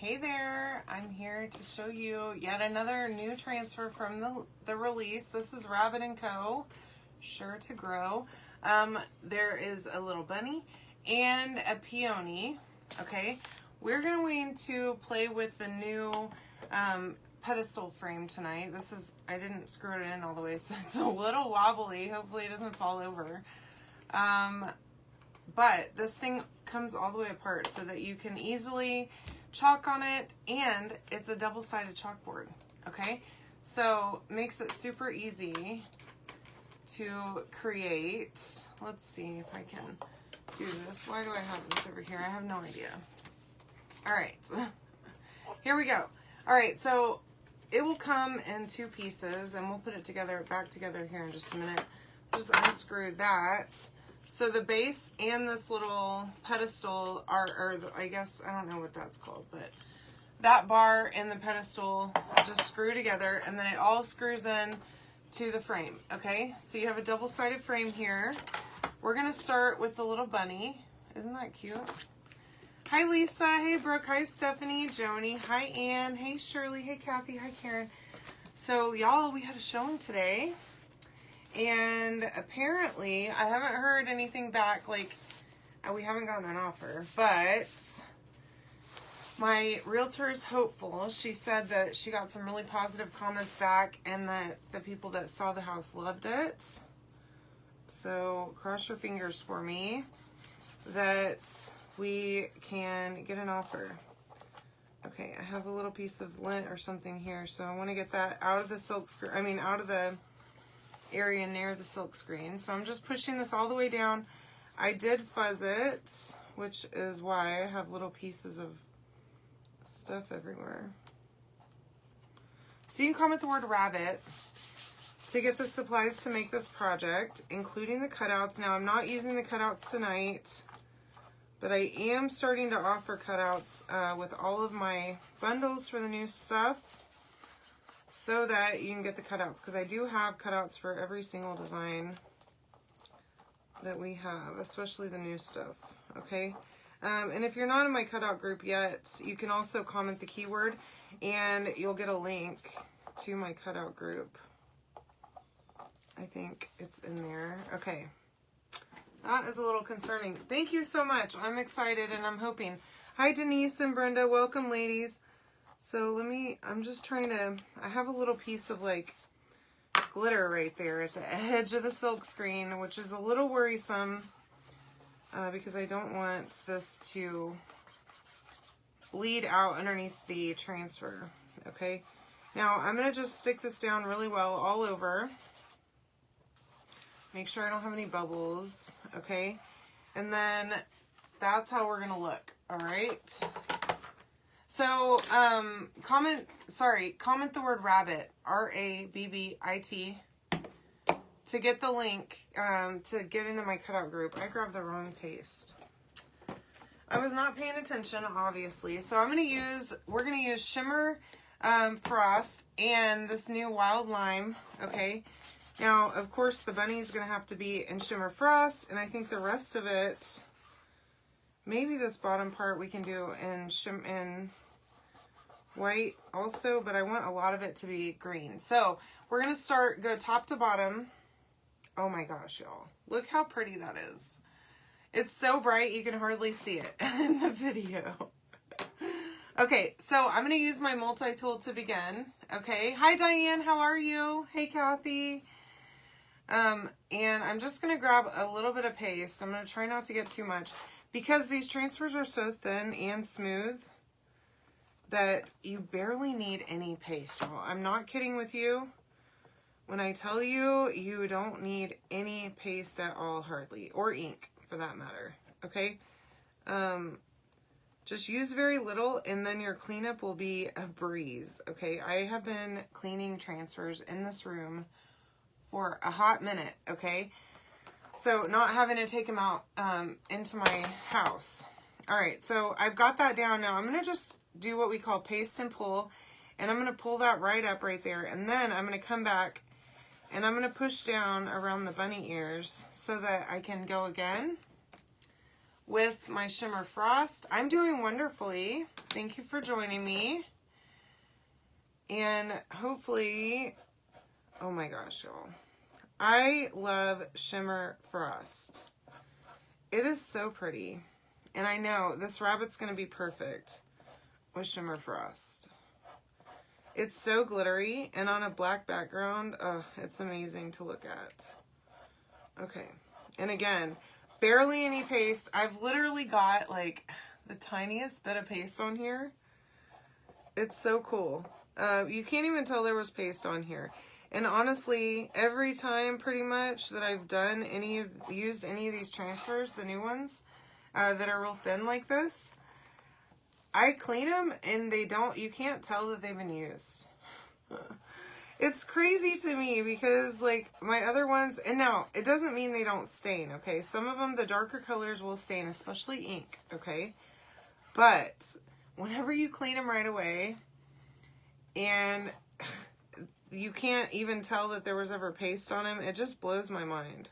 Hey there, I'm here to show you yet another new transfer from the release. This is Rabbit & Co. Sure to Grow. There is a little bunny and a peony. Okay, we're going to play with the new pedestal frame tonight. I didn't screw it in all the way, so it's a little wobbly. Hopefully it doesn't fall over. But this thing comes all the way apart so that you can easily chalk on it, and it's a double-sided chalkboard. Okay, so makes it super easy to create. Let's see if I can do this. Why do I have this over here? I have no idea. All right, here we go. All right, so it will come in two pieces, and we'll put it together, back together here in just a minute. Just unscrew that. So the base and this little pedestal I guess, I don't know what that's called, but that bar and the pedestal just screw together, and then it all screws in to the frame, okay? So you have a double-sided frame here. We're gonna start with the little bunny. Isn't that cute? Hi, Lisa. Hey, Brooke. Hi, Stephanie. Joni. Hi, Ann. Hey, Shirley. Hey, Kathy. Hi, Karen. So, y'all, we had a showing today. And apparently, I haven't heard anything back, like, we haven't gotten an offer, but my realtor is hopeful. She said that she got some really positive comments back, and that the people that saw the house loved it. So, cross your fingers for me that we can get an offer. Okay, I have a little piece of lint or something here, so I want to get that out of the silk screen, out of the area near the silk screen. So I'm just pushing this all the way down. I did fuzz it, which is why I have little pieces of stuff everywhere. So you can comment the word rabbit to get the supplies to make this project, including the cutouts. Now I'm not using the cutouts tonight, but I am starting to offer cutouts with all of my bundles for the new stuff, so that you can get the cutouts, because I do have cutouts for every single design that we have, especially the new stuff, okay? And if you're not in my cutout group yet, you can also comment the keyword, and you'll get a link to my cutout group. I think it's in there. Okay. That is a little concerning. Thank you so much. I'm excited, and I'm hoping. Hi, Denise and Brenda. Welcome, ladies. So I'm just trying to, I have a little piece of like glitter right there at the edge of the silk screen, which is a little worrisome because I don't want this to bleed out underneath the transfer, okay? Now I'm going to just stick this down really well all over. Make sure I don't have any bubbles, okay? And then that's how we're going to look, all right? So, comment the word rabbit, R-A-B-B-I-T, to get the link, to get into my cutout group. I grabbed the wrong paste. I was not paying attention, obviously. So we're going to use Shimmer Frost and this new Wild Lime, okay? Now, of course, the bunny's going to have to be in Shimmer Frost, and I think the rest of it, maybe this bottom part we can do in white also, but I want a lot of it to be green. So we're going to go top to bottom. Oh my gosh, y'all. Look how pretty that is. It's so bright you can hardly see it in the video. Okay, so I'm going to use my multi-tool to begin. Okay. Hi, Diane. How are you? Hey, Kathy. And I'm just going to grab a little bit of paste. I'm going to try not to get too much, because these transfers are so thin and smooth that you barely need any paste, y'all. I'm not kidding with you when I tell you you don't need any paste at all, hardly, or ink for that matter, okay? Just use very little, and then your cleanup will be a breeze, okay? I have been cleaning transfers in this room for a hot minute, okay? So not having to take them out into my house. All right, so I've got that down now. I'm going to just do what we call paste and pull, and I'm going to pull that right up right there, and then I'm going to come back and I'm going to push down around the bunny ears so that I can go again with my Shimmer Frost. I'm doing wonderfully. Thank you for joining me. And hopefully, oh my gosh, y'all. I love Shimmer Frost. It is so pretty. And I know this rabbit's going to be perfect with Shimmer Frost. It's so glittery and on a black background. Oh, it's amazing to look at. Okay. And again, barely any paste. I've literally got like the tiniest bit of paste on here. It's so cool. You can't even tell there was paste on here. And honestly, every time pretty much that I've done used any of these transfers, the new ones that are real thin like this, I clean them and you can't tell that they've been used. It's crazy to me because like my other ones, and now it doesn't mean they don't stain, okay? Some of them, the darker colors will stain, especially ink, okay? But whenever you clean them right away and you can't even tell that there was ever paste on them, it just blows my mind.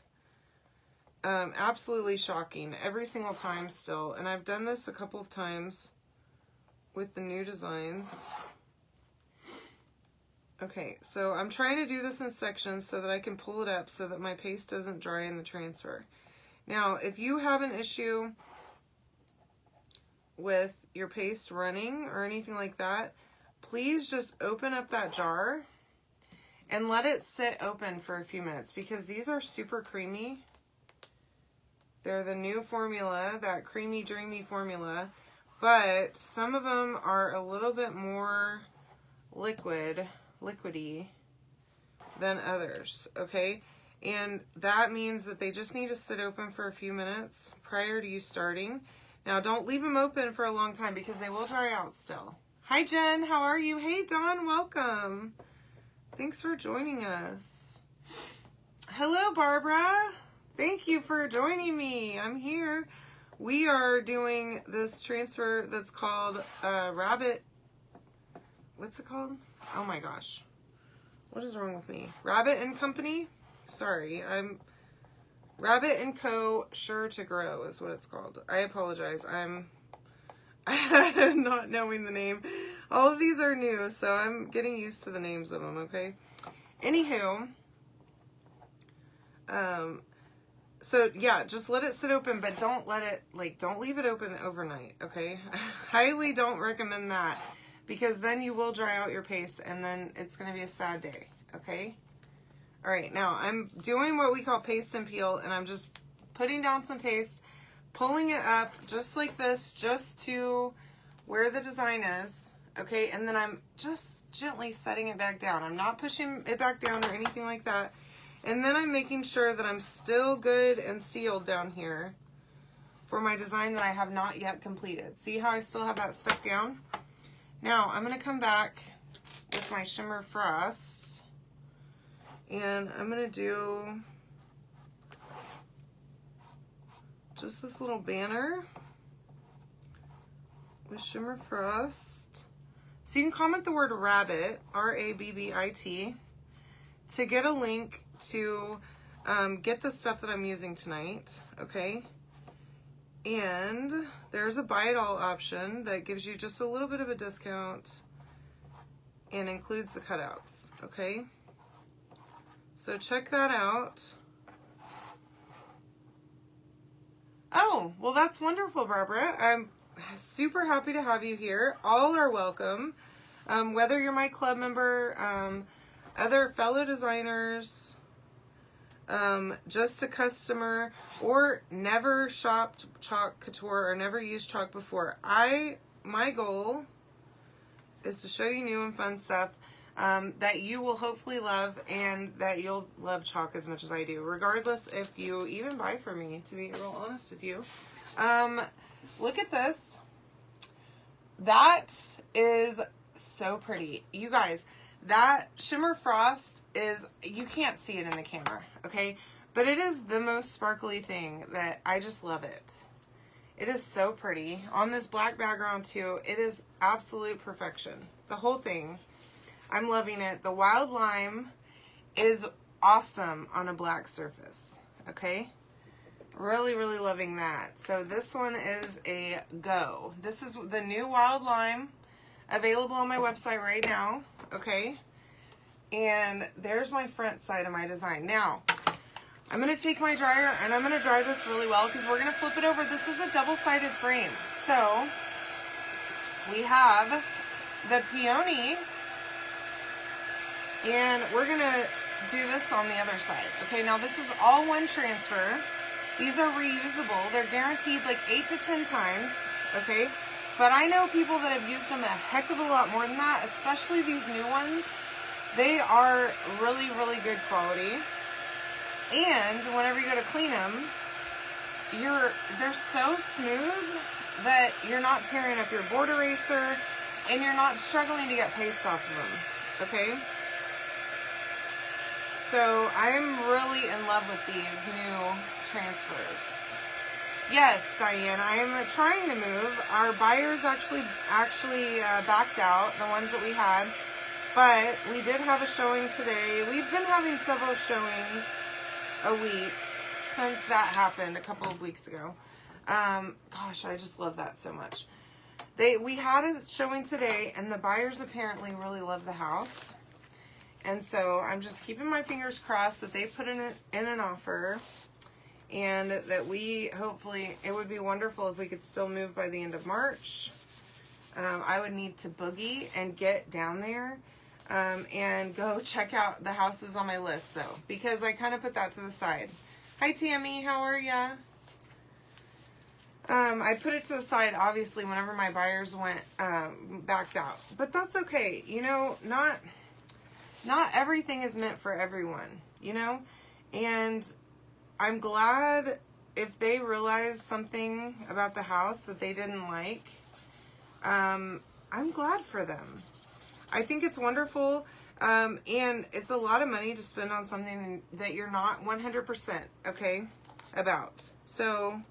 Absolutely shocking every single time still. And I've done this a couple of times with the new designs. Okay, so I'm trying to do this in sections so that I can pull it up so that my paste doesn't dry in the transfer. Now, if you have an issue with your paste running or anything like that, please just open up that jar and let it sit open for a few minutes because these are super creamy. They're the new formula, that creamy, dreamy formula, but some of them are a little bit more liquidy than others, okay? And that means that they just need to sit open for a few minutes prior to you starting. Now, don't leave them open for a long time because they will dry out still. Hi, Jen. How are you? Hey, Dawn. Welcome. Thanks for joining us. Hello, Barbara. Thank you for joining me. I'm here. We are doing this transfer that's called Rabbit. What's it called? Oh my gosh. What is wrong with me? Rabbit and Company? Sorry, Rabbit and Co. Sure to Grow is what it's called. I apologize. I'm not knowing the name. All of these are new, so I'm getting used to the names of them, okay? Anywho, so yeah, just let it sit open, but don't leave it open overnight, okay? Highly don't recommend that because then you will dry out your paste and then it's going to be a sad day, okay? All right, now I'm doing what we call paste and peel, and I'm just putting down some paste, pulling it up just like this, just to where the design is, okay? And then I'm just gently setting it back down. I'm not pushing it back down or anything like that. And then I'm making sure that I'm still good and sealed down here for my design that I have not yet completed. See how I still have that stuck down? Now, I'm going to come back with my Shimmer Frost, and I'm going to do just this little banner with Shimmer Frost. So you can comment the word rabbit, R-A-B-B-I-T, to get a link to get the stuff that I'm using tonight, okay? And there's a buy it all option that gives you just a little bit of a discount and includes the cutouts, okay? So check that out. Oh, well, that's wonderful, Barbara. I'm super happy to have you here. All are welcome. Whether you're my club member, other fellow designers, just a customer, or never shopped chalk couture or never used chalk before. My goal is to show you new and fun stuff that you will hopefully love and that you'll love chalk as much as I do, regardless if you even buy from me, to be real honest with you. Look at this. That is so pretty. You guys, that Shimmer Frost is, you can't see it in the camera, okay? But it is the most sparkly thing that I just love it. It is so pretty. On this black background too, it is absolute perfection. The whole thing. I'm loving it. The Wild Lime is awesome on a black surface, okay? Really, really loving that. So this one is a go. This is the new Wild Lime, available on my website right now. Okay. And there's my front side of my design. Now, I'm going to take my dryer and I'm going to dry this really well because we're going to flip it over. This is a double-sided frame. So, we have the peony, and we're going to do this on the other side. Okay, now this is all one transfer. These are reusable. They're guaranteed like 8 to 10 times, okay? But I know people that have used them a heck of a lot more than that, especially these new ones. They are really, really good quality. And whenever you go to clean them, they're so smooth that you're not tearing up your board eraser and you're not struggling to get paste off of them, okay? So I'm really in love with these new transfers. Yes, Diane, I am trying to move. Our buyers actually backed out, the ones that we had, but we did have a showing today. We've been having several showings a week since that happened a couple of weeks ago. Gosh, I just love that so much. We had a showing today, and the buyers apparently really love the house. And so I'm just keeping my fingers crossed that they put in an offer, and that we hopefully, it would be wonderful if we could still move by the end of March. I would need to boogie and get down there and go check out the houses on my list, though, because I kind of put that to the side. Hi, Tammy. How are ya? I put it to the side, obviously, whenever my buyers went backed out. But that's okay. You know, not everything is meant for everyone, you know? And I'm glad if they realize something about the house that they didn't like. I'm glad for them. I think it's wonderful. And it's a lot of money to spend on something that you're not 100%, okay, about. So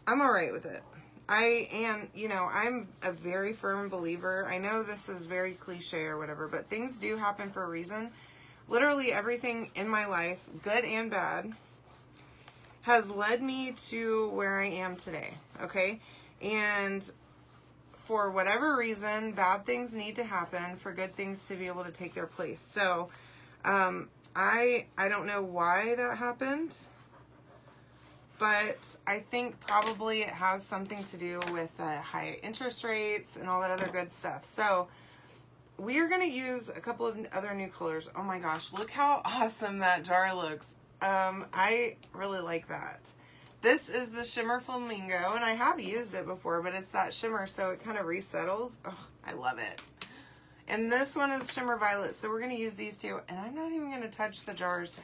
I'm all right with it. I'm a very firm believer. I know this is very cliche or whatever, but things do happen for a reason. Literally everything in my life, good and bad, has led me to where I am today, okay? And for whatever reason, bad things need to happen for good things to be able to take their place. So, I don't know why that happened, but I think probably it has something to do with high interest rates and all that other good stuff. So we are going to use a couple of other new colors. Oh my gosh, look how awesome that jar looks. I really like that. This is the Shimmer Flamingo, and I have used it before, but it's that shimmer, so it kind of resettles. Oh, I love it. And this one is Shimmer Violet, so we're going to use these two, and I'm not even going to touch the jars.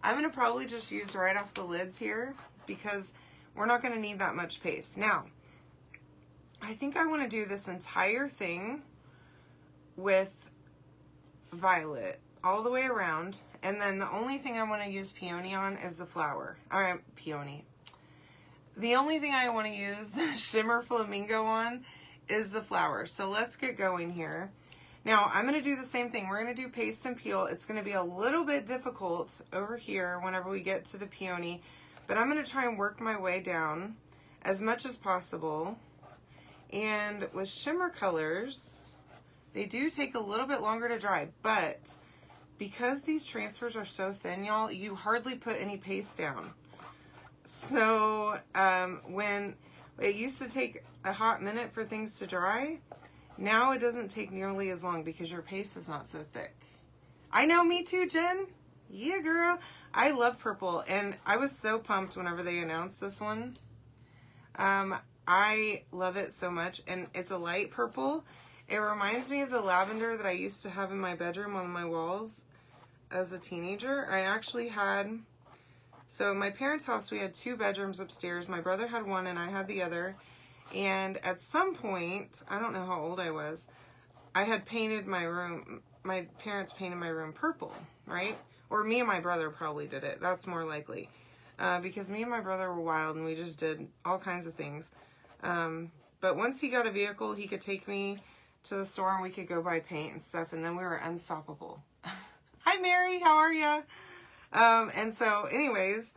I'm going to probably just use right off the lids here, because we're not going to need that much paste. Now, I think I want to do this entire thing with violet all the way around, and then the only thing I want to use peony on is the flower. Peony. The only thing I want to use the Shimmer Flamingo on is the flower. So let's get going here. Now, I'm going to do the same thing. We're going to do paste and peel. It's going to be a little bit difficult over here whenever we get to the peony, but I'm going to try and work my way down as much as possible. And with shimmer colors, they do take a little bit longer to dry, but because these transfers are so thin, y'all, you hardly put any paste down. So when it used to take a hot minute for things to dry, now it doesn't take nearly as long because your paste is not so thick. I know, me too, Jen. Yeah, girl. I love purple, and I was so pumped whenever they announced this one. I love it so much, and it's a light purple. It reminds me of the lavender that I used to have in my bedroom on my walls as a teenager. I actually had, so my parents' house, we had 2 bedrooms upstairs. My brother had one and I had the other. And at some point, I don't know how old I was, I had painted my room, my parents painted my room purple, right? Or me and my brother probably did it. That's more likely. Because me and my brother were wild and we just did all kinds of things. But once he got a vehicle, he could take me to the store and we could go buy paint and stuff, and then we were unstoppable. Hi, Mary. How are ya? And so anyways,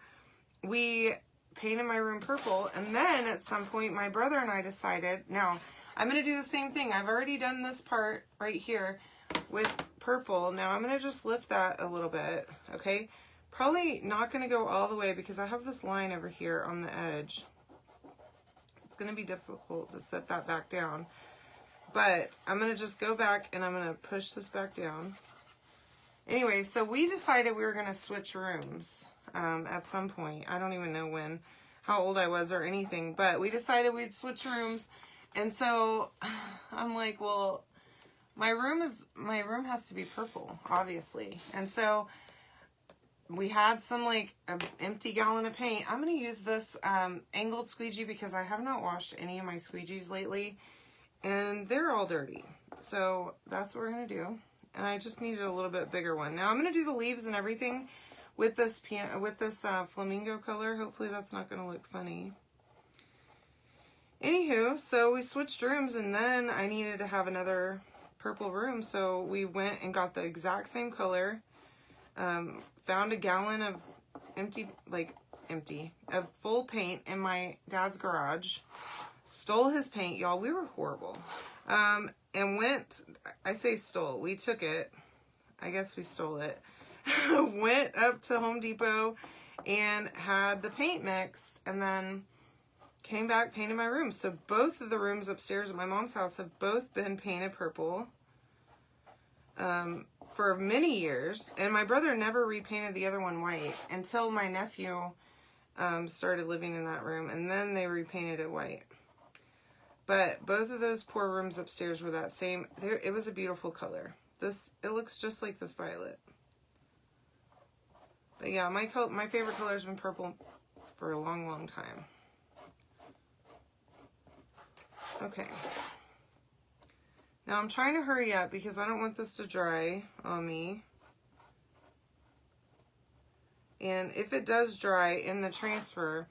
we painted my room purple. And then at some point, my brother and I decided, now I'm going to do the same thing. I've already done this part right here with purple. Now I'm going to just lift that a little bit, okay? Probably not going to go all the way because I have this line over here on the edge. It's going to be difficult to set that back down. But I'm going to just go back and I'm going to push this back down. Anyway, so we decided we were going to switch rooms at some point. I don't even know when, how old I was or anything, but we decided we'd switch rooms. And so I'm like, well, my room has to be purple, obviously. And so we had some like an empty gallon of paint. I'm going to use this angled squeegee because I have not washed any of my squeegees lately and they're all dirty. So that's what we're going to do. And I just needed a little bit bigger one. Now I'm going to do the leaves and everything with this flamingo color. Hopefully that's not going to look funny. Anywho, so we switched rooms and then I needed to have another purple room. So we went and got the exact same color. Found a gallon of of full paint in my dad's garage. Stole his paint, y'all. We were horrible. And went, I say stole, we took it. I guess we stole it. Went up to Home Depot and had the paint mixed and then came back, painted my room. So both of the rooms upstairs at my mom's house have both been painted purple for many years. And my brother never repainted the other one white until my nephew started living in that room. And then they repainted it white. But both of those poor rooms upstairs were that same. It was a beautiful color. It looks just like this violet. But yeah, my favorite color has been purple for a long, long time. Okay. Now I'm trying to hurry up because I don't want this to dry on me. And if it does dry in the transfer,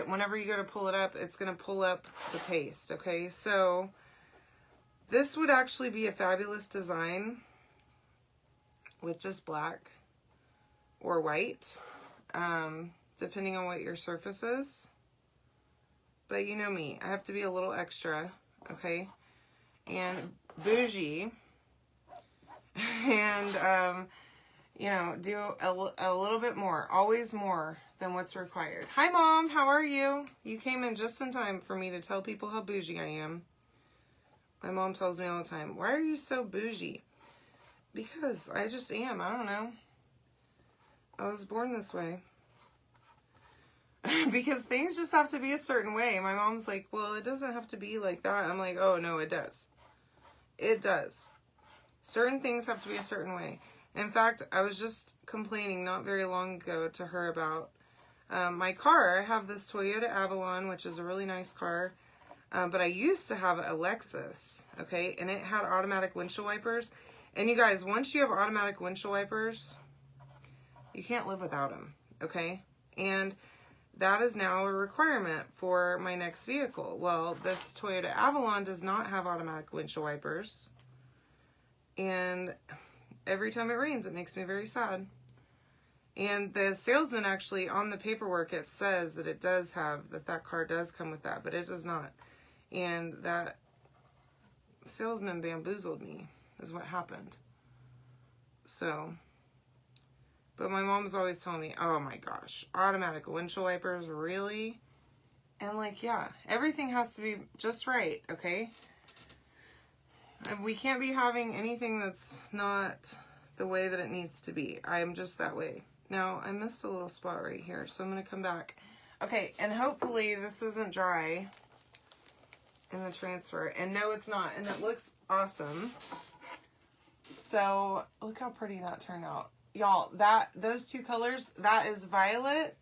whenever you go to pull it up, it's going to pull up the paste, okay? So this would actually be a fabulous design with just black or white, depending on what your surface is. But you know me, I have to be a little extra, okay? And bougie. And, you know, do a little bit more, always more than what's required. Hi, Mom. How are you? You came in just in time for me to tell people how bougie I am. My mom tells me all the time, why are you so bougie? Because I just am. I don't know. I was born this way. Because things just have to be a certain way. My mom's like, well, it doesn't have to be like that. I'm like, oh, no, it does. It does. Certain things have to be a certain way. In fact, I was just complaining not very long ago to her about my car. I have this Toyota Avalon, which is a really nice car. But I used to have a Lexus, okay? And it had automatic windshield wipers. And you guys, once you have automatic windshield wipers, you can't live without them, okay? And that is now a requirement for my next vehicle. Well, this Toyota Avalon does not have automatic windshield wipers. And every time it rains, it makes me very sad. And the salesman actually, on the paperwork, it says that it does have, that car does come with that, but it does not. And that salesman bamboozled me, is what happened. So, but my mom's always telling me, oh my gosh, automatic windshield wipers, really? And like, yeah, everything has to be just right, okay? And we can't be having anything that's not the way that it needs to be. I am just that way. Now, I missed a little spot right here, so I'm going to come back. Okay, and hopefully this isn't dry in the transfer. And no, it's not. And it looks awesome. So, look how pretty that turned out. Y'all, those two colors, that is violet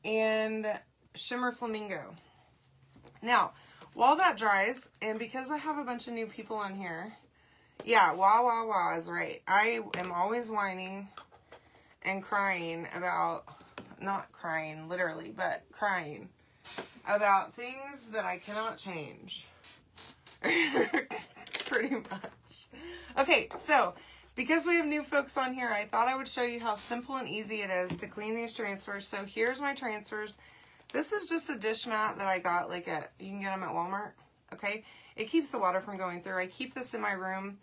and shimmer flamingo. Now, while that dries, and because I have a bunch of new people on here, yeah, wah, wah, wah is right. I am always whining and crying about, not crying literally, but crying about things that I cannot change. Pretty much. Okay, so because we have new folks on here, I thought I would show you how simple and easy it is to clean these transfers. So here's my transfers This is just a dish mat that I got like you can get them at Walmart, okay? It keeps the water from going through. I keep this in my room,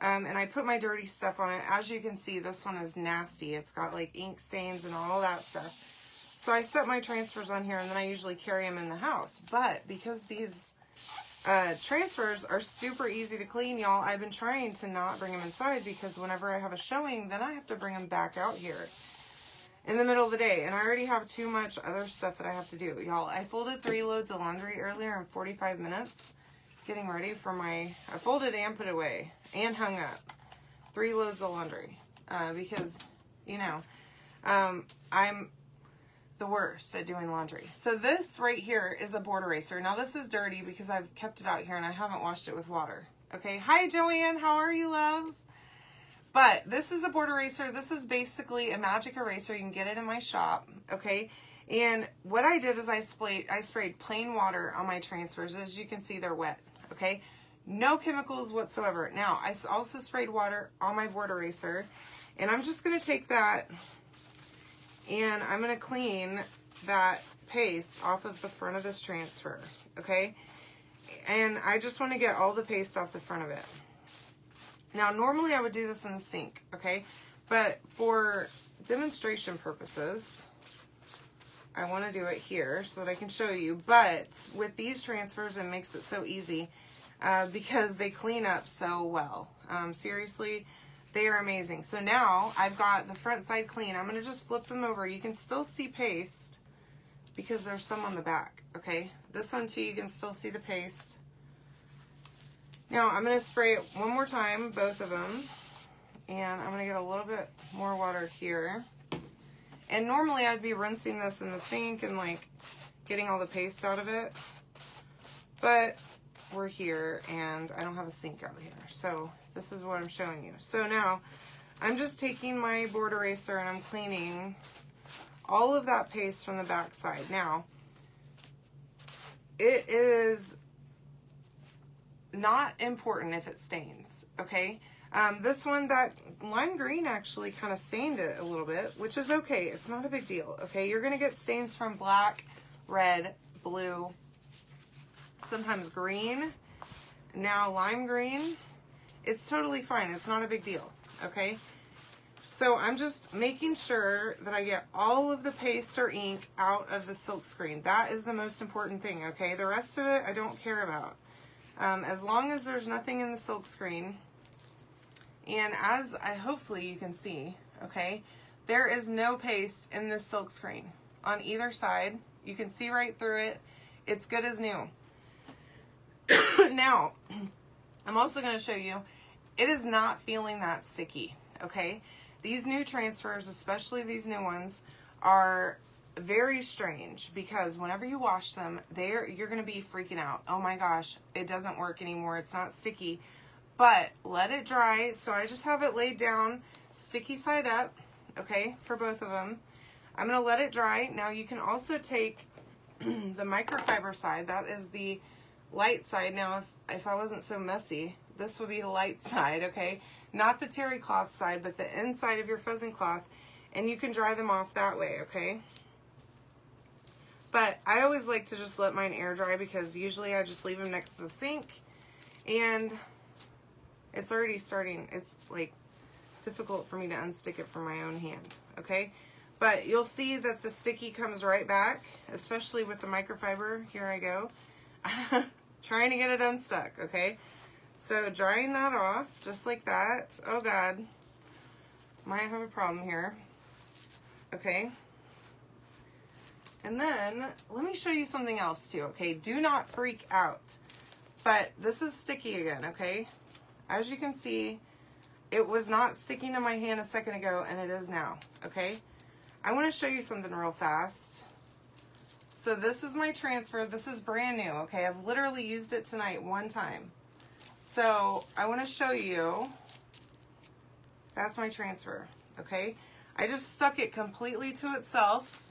and I put my dirty stuff on it. As you can see, this one is nasty. It's got like ink stains and all that stuff. So I set my transfers on here, and then I usually carry them in the house. But because these transfers are super easy to clean, y'all, I've been trying to not bring them inside because whenever I have a showing, then I have to bring them back out here in the middle of the day. And I already have too much other stuff that I have to do. Y'all, I folded 3 loads of laundry earlier in 45 minutes getting ready for I folded and put away and hung up 3 loads of laundry because, you know, I'm the worst at doing laundry. So this right here is a board eraser. Now this is dirty because I've kept it out here and I haven't washed it with water. Okay. Hi, Joanne. How are you, love? But this is a board eraser. This is basically a magic eraser. You can get it in my shop. Okay. And what I did is I sprayed plain water on my transfers. As you can see, they're wet. Okay. No chemicals whatsoever. Now I also sprayed water on my board eraser, and I'm just going to take that and I'm going to clean that paste off of the front of this transfer, okay? And I just want to get all the paste off the front of it. Now, normally I would do this in the sink, okay? But for demonstration purposes, I want to do it here so that I can show you. But with these transfers, it makes it so easy because they clean up so well. Seriously, they are amazing. So now I've got the front side clean. I'm going to just flip them over. You can still see paste because there's some on the back, okay? This one too, you can still see the paste. Now I'm going to spray it one more time, both of them. And I'm going to get a little bit more water here. And normally I'd be rinsing this in the sink and like getting all the paste out of it. But we're here and I don't have a sink out here. So this is what I'm showing you. So now I'm just taking my board eraser and I'm cleaning all of that paste from the back side. Now, it is not important if it stains, okay? This one, that lime green actually kind of stained it a little bit, which is okay. It's not a big deal, okay? You're going to get stains from black, red, blue, sometimes green. Now, lime green, it's totally fine. It's not a big deal, okay? So I'm just making sure that I get all of the paste or ink out of the silk screen. That is the most important thing, okay? The rest of it, I don't care about. As long as there's nothing in the silk screen, and as hopefully you can see, okay, there is no paste in this silk screen on either side. You can see right through it. It's good as new. Now, I'm also going to show you, it is not feeling that sticky, okay? These new transfers, especially these new ones, are very strange because whenever you wash them, you're going to be freaking out. Oh my gosh, it doesn't work anymore. It's not sticky. But let it dry. So I just have it laid down, sticky side up, okay, for both of them. I'm going to let it dry. Now you can also take the microfiber side. That is the light side. Now, if I wasn't so messy, this would be the light side, okay? Not the terry cloth side, but the inside of your pheasant cloth. And you can dry them off that way, okay? But I always like to just let mine air dry because usually I just leave them next to the sink. And it's already starting, it's like difficult for me to unstick it from my own hand, okay? But you'll see that the sticky comes right back, especially with the microfiber. Here I go. Trying to get it unstuck, okay? So drying that off, just like that. Oh God, might have a problem here. Okay. And then, let me show you something else too, okay? Do not freak out. But this is sticky again, okay? As you can see, it was not sticking to my hand a second ago, and it is now, okay? I want to show you something real fast. So this is my transfer. This is brand new, okay? I've literally used it tonight one time. So I want to show you, that's my transfer, okay? I just stuck it completely to itself.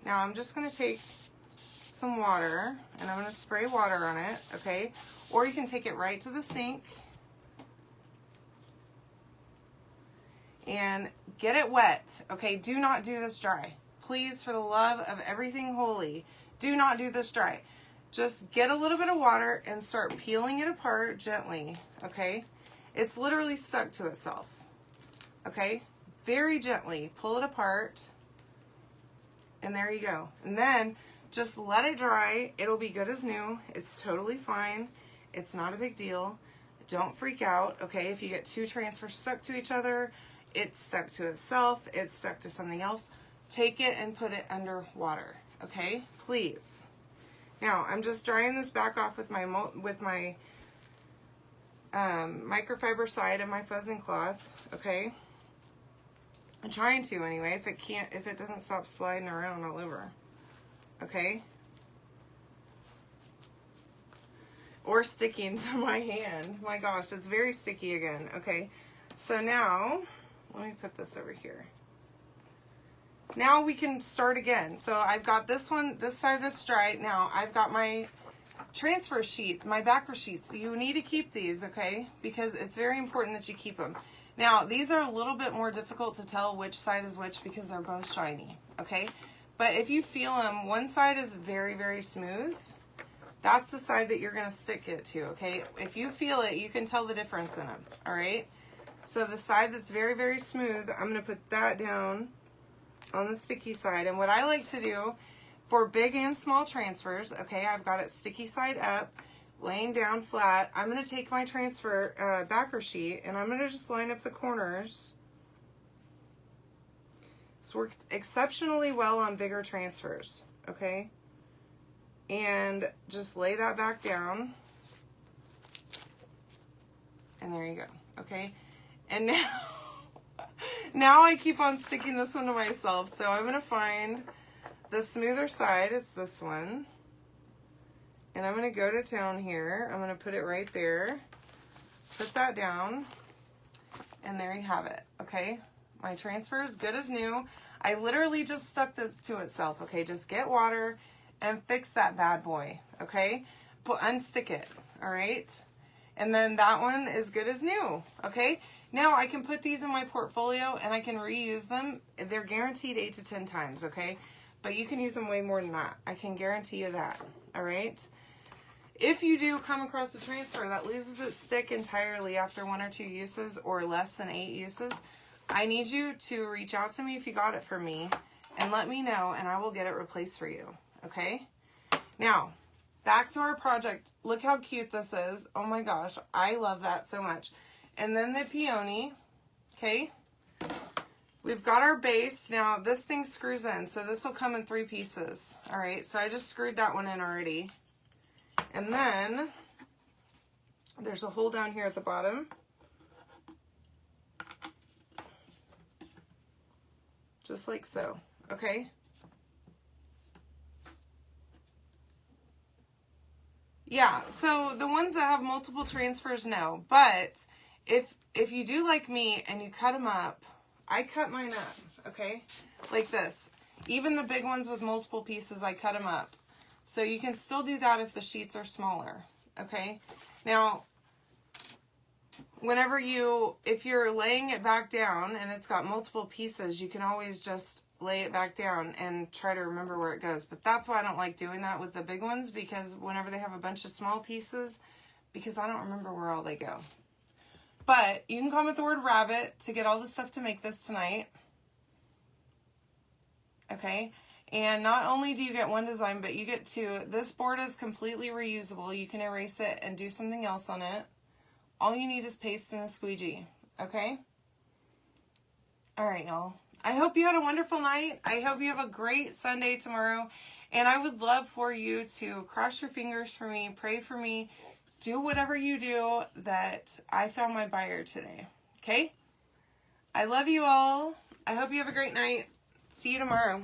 Now I'm just going to take some water and I'm going to spray water on it, okay? Or you can take it right to the sink and get it wet, okay? Do not do this dry. please, for the love of everything holy, do not do this dry. Just get a little bit of water and start peeling it apart gently, okay? It's literally stuck to itself, okay? Very gently, pull it apart, and there you go. And then just let it dry. It'll be good as new. It's totally fine. It's not a big deal. Don't freak out, okay? If you get two transfers stuck to each other, it's stuck to itself, it's stuck to something else, take it and put it under water, okay? Please. Now, I'm just drying this back off with my microfiber side of my fuzzing cloth, okay? I'm trying to anyway, if it doesn't stop sliding around all over, okay? Or sticking to my hand. My gosh, it's very sticky again, okay? So now, let me put this over here. Now we can start again. So I've got this one, this side that's dry. Now I've got my transfer sheet, my backer sheets. You need to keep these, okay? Because it's very important that you keep them. Now, these are a little bit more difficult to tell which side is which because they're both shiny, okay? But if you feel them, one side is very, very smooth. That's the side that you're going to stick it to, okay? If you feel it, you can tell the difference in them, all right? So the side that's very, very smooth, I'm going to put that down on the sticky side. And what I like to do for big and small transfers, okay, I've got it sticky side up, laying down flat. I'm going to take my transfer backer sheet and I'm going to just line up the corners. This works exceptionally well on bigger transfers, okay? And just lay that back down. And there you go, okay? And now I keep on sticking this one to myself. So I'm gonna find the smoother side, it's this one. And I'm gonna go to town here. I'm gonna put it right there. Put that down. And there you have it, okay? My transfer is good as new. I literally just stuck this to itself, okay? Just get water and fix that bad boy, okay? Unstick it, all right? And then that one is good as new, okay? Now I can put these in my portfolio and I can reuse them. They're guaranteed 8 to 10 times, okay? But you can use them way more than that. I can guarantee you that, all right? If you do come across a transfer that loses its stick entirely after 1 or 2 uses or less than 8 uses, I need you to reach out to me if you got it from me and let me know and I will get it replaced for you, okay? Now, back to our project. Look how cute this is. Oh my gosh, I love that so much. And then the peony, okay? We've got our base. Now, this thing screws in, so this will come in 3 pieces. All right, so I just screwed that one in already. And then there's a hole down here at the bottom. Just like so, okay? Yeah, so the ones that have multiple transfers, no. But if you do like me and you cut them up, I cut mine up, okay? Like this. Even the big ones with multiple pieces, I cut them up. So you can still do that if the sheets are smaller, okay? Now, if you're laying it back down and it's got multiple pieces, you can always just lay it back down and try to remember where it goes. But that's why I don't like doing that with the big ones, because whenever they have a bunch of small pieces, because I don't remember where all they go. But you can comment the word rabbit to get all the stuff to make this tonight. Okay? And not only do you get one design, but you get 2. This board is completely reusable. You can erase it and do something else on it. All you need is paste and a squeegee. Okay? All right, y'all. I hope you had a wonderful night. I hope you have a great Sunday tomorrow. And I would love for you to cross your fingers for me, pray for me, do whatever you do that I found my buyer today. Okay? I love you all. I hope you have a great night. See you tomorrow.